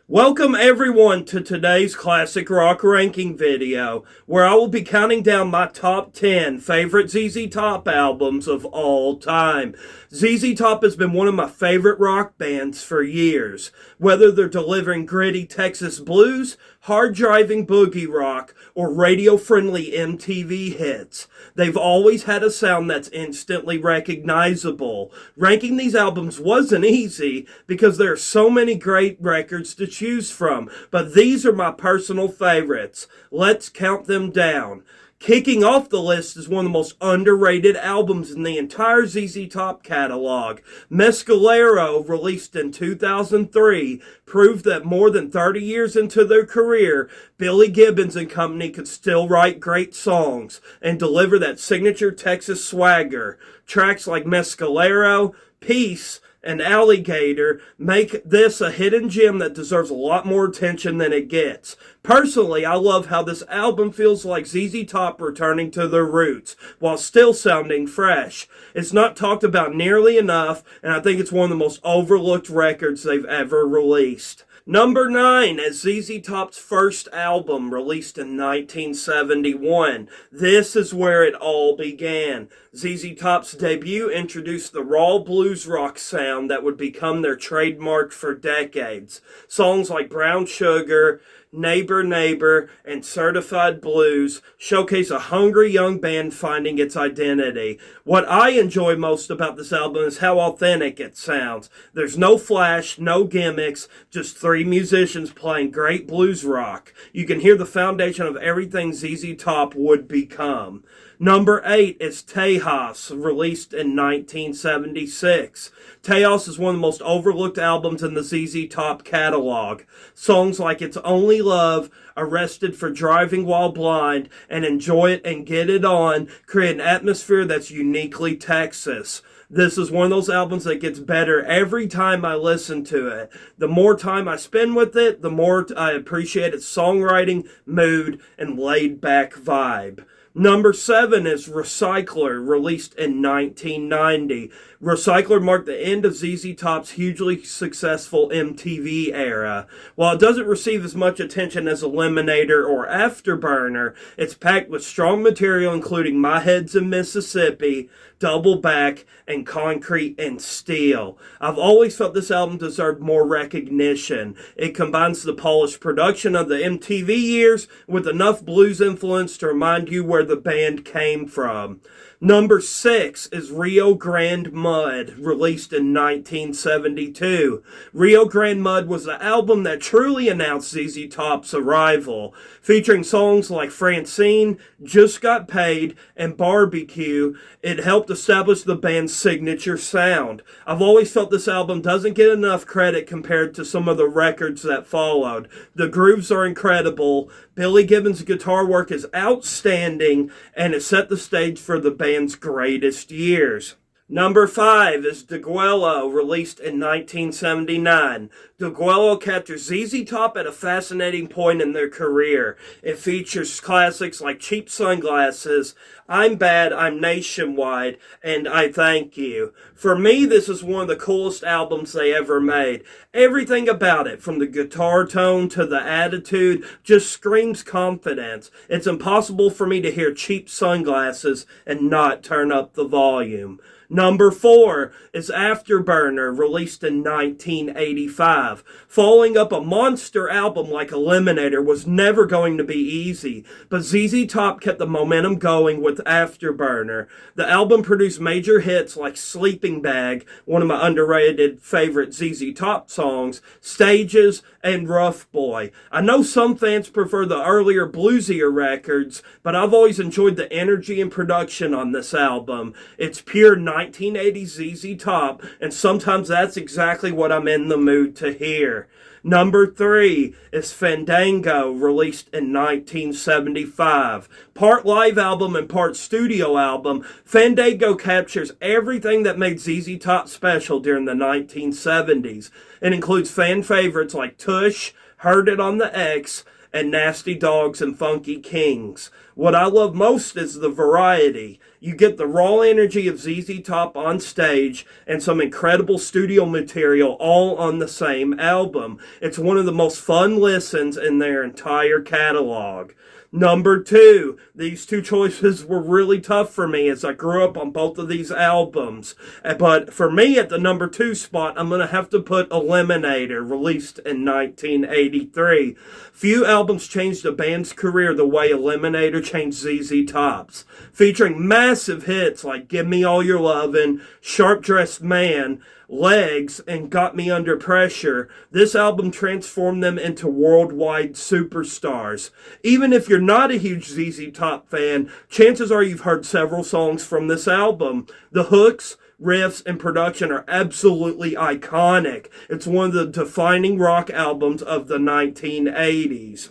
Welcome everyone to today's classic rock ranking video, where I will be counting down my top 10 favorite ZZ Top albums of all time. ZZ Top has been one of my favorite rock bands for years. Whether they're delivering gritty Texas blues, hard-driving boogie rock, or radio-friendly MTV hits, they've always had a sound that's instantly recognizable. Ranking these albums wasn't easy because there are so many great records to choose from, but these are my personal favorites. Let's count them down. Kicking off the list is one of the most underrated albums in the entire ZZ Top catalog. Mescalero, released in 2003, proved that more than 30 years into their career, Billy Gibbons and company could still write great songs and deliver that signature Texas swagger. Tracks like Mescalero, Peace, and Alligator make this a hidden gem that deserves a lot more attention than it gets. Personally, I love how this album feels like ZZ Top returning to their roots, while still sounding fresh. It's not talked about nearly enough, and I think it's one of the most overlooked records they've ever released. Number 9 is ZZ Top's first album, released in 1971. This is where it all began. ZZ Top's debut introduced the raw blues rock sound that would become their trademark for decades. Songs like Brown Sugar, Neighbor Neighbor, and Certified Blues showcase a hungry young band finding its identity. What I enjoy most about this album is how authentic it sounds. There's no flash, no gimmicks, just three musicians playing great blues rock. You can hear the foundation of everything ZZ Top would become. Number 8 is Tejas, released in 1976. Tejas is one of the most overlooked albums in the ZZ Top catalog. Songs like It's Only Love, Arrested for Driving While Blind, and Enjoy It and Get It On create an atmosphere that's uniquely Texas. This is one of those albums that gets better every time I listen to it. The more time I spend with it, the more I appreciate its songwriting, mood, and laid-back vibe. Number 7 is Recycler, released in 1990. Recycler marked the end of ZZ Top's hugely successful MTV era. While it doesn't receive as much attention as Eliminator or Afterburner, it's packed with strong material including My Head's in Mississippi, Double Back, and Concrete and Steel. I've always felt this album deserved more recognition. It combines the polished production of the MTV years with enough blues influence to remind you where the band came from. Number 6 is Rio Grande Mud, released in 1972. Rio Grande Mud was the album that truly announced ZZ Top's arrival, featuring songs like Francine, Just Got Paid, and Barbecue. It helped establish the band's signature sound. I've always felt this album doesn't get enough credit compared to some of the records that followed. The grooves are incredible, Billy Gibbons' guitar work is outstanding, and it set the stage for the band's greatest years. Number 5 is Deguello, released in 1979. Deguello captures ZZ Top at a fascinating point in their career. It features classics like Cheap Sunglasses, I'm Bad, I'm Nationwide, and I Thank You. For me, this is one of the coolest albums they ever made. Everything about it, from the guitar tone to the attitude, just screams confidence. It's impossible for me to hear Cheap Sunglasses and not turn up the volume. Number 4 is Afterburner, released in 1985. Following up a monster album like Eliminator was never going to be easy, but ZZ Top kept the momentum going with Afterburner. The album produced major hits like Sleeping Bag, one of my underrated favorite ZZ Top songs, Stages, and Rough Boy. I know some fans prefer the earlier bluesier records, but I've always enjoyed the energy and production on this album. It's pure 1980s ZZ Top, and sometimes that's exactly what I'm in the mood to hear. Number 3 is Fandango, released in 1975. Part live album and part studio album, Fandango captures everything that made ZZ Top special during the 1970s. It includes fan favorites like Tush, Heard It on the X, and Nasty Dogs and Funky Kings. What I love most is the variety. You get the raw energy of ZZ Top on stage and some incredible studio material all on the same album. It's one of the most fun listens in their entire catalog. Number 2, these two choices were really tough for me as I grew up on both of these albums. But for me, at the number 2 spot, I'm going to have to put Eliminator, released in 1983. Few albums changed a band's career the way Eliminator changed ZZ Top's. Featuring massive hits like Give Me All Your Lovin', Sharp Dressed Man, Legs, and Got Me Under Pressure, this album transformed them into worldwide superstars. Even if you're not a huge ZZ Top fan, chances are you've heard several songs from this album. The hooks, riffs, and production are absolutely iconic. It's one of the defining rock albums of the 1980s.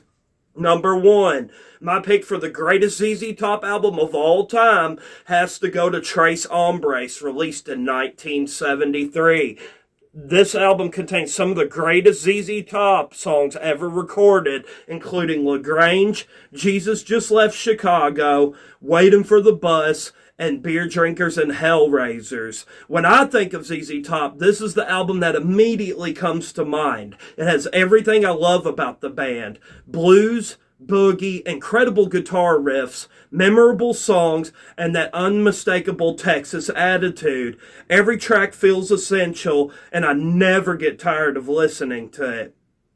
Number 1, my pick for the greatest ZZ Top album of all time has to go to Tres Hombres, released in 1973. This album contains some of the greatest ZZ Top songs ever recorded, including LaGrange, Jesus Just Left Chicago, Waiting for the Bus, and Beer Drinkers and Hellraisers. When I think of ZZ Top, this is the album that immediately comes to mind. It has everything I love about the band: blues, boogie, incredible guitar riffs, memorable songs, and that unmistakable Texas attitude. Every track feels essential, and I never get tired of listening to it.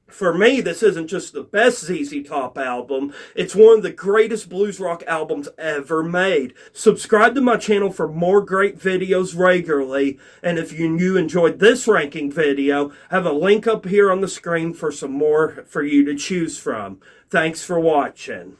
For me, this isn't just the best ZZ Top album, it's one of the greatest blues rock albums ever made. Subscribe to my channel for more great videos regularly, and if you enjoyed this ranking video, I have a link up here on the screen for some more for you to choose from. Thanks for watching.